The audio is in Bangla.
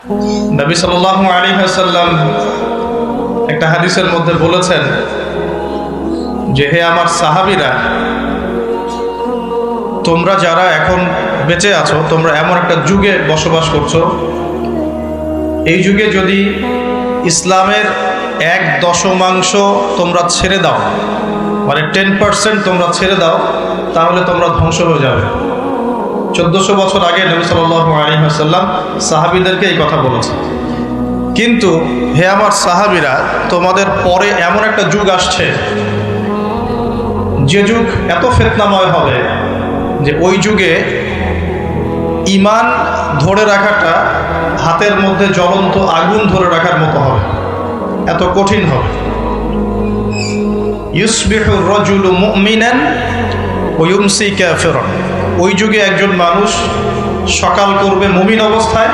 নবী সাল্লাল্লাহু আলাইহি ওয়াসাল্লাম একটা হাদিসের মধ্যে বলেছেন যে, হে আমার সাহাবীরা, তোমরা যারা এখন বেঁচে আছো, তোমরা এমন একটা যুগে বসবাস করছো, এই যুগে যদি ইসলামের 1/10 তোমরা ছেড়ে দাও, মানে 10% তোমরা ছেড়ে দাও, তাহলে তোমরা ধ্বংস হয়ে যাবে। 1400 বছর আগে নবী সাল্লাল্লাহু আলাইহি ওয়াসাল্লাম সাহাবীদেরকে এই কথা বলেছেন। কিন্তু হে আমার সাহাবীরা, তোমাদের পরে এমন একটা যুগ আসছে, যে যুগ এত ফিতনাময় হবে যে ওই যুগে ঈমান ধরে রাখাটা হাতের মধ্যে জ্বলন্ত আগুন ধরে রাখার মতো হবে, এত কঠিন হবে। ইউসবিহু রাজুলু মুমিনান ওয়া ইউমসি কাফিরান। ওই যুগে একজন মানুষ সকাল করবে মুমিন অবস্থায়,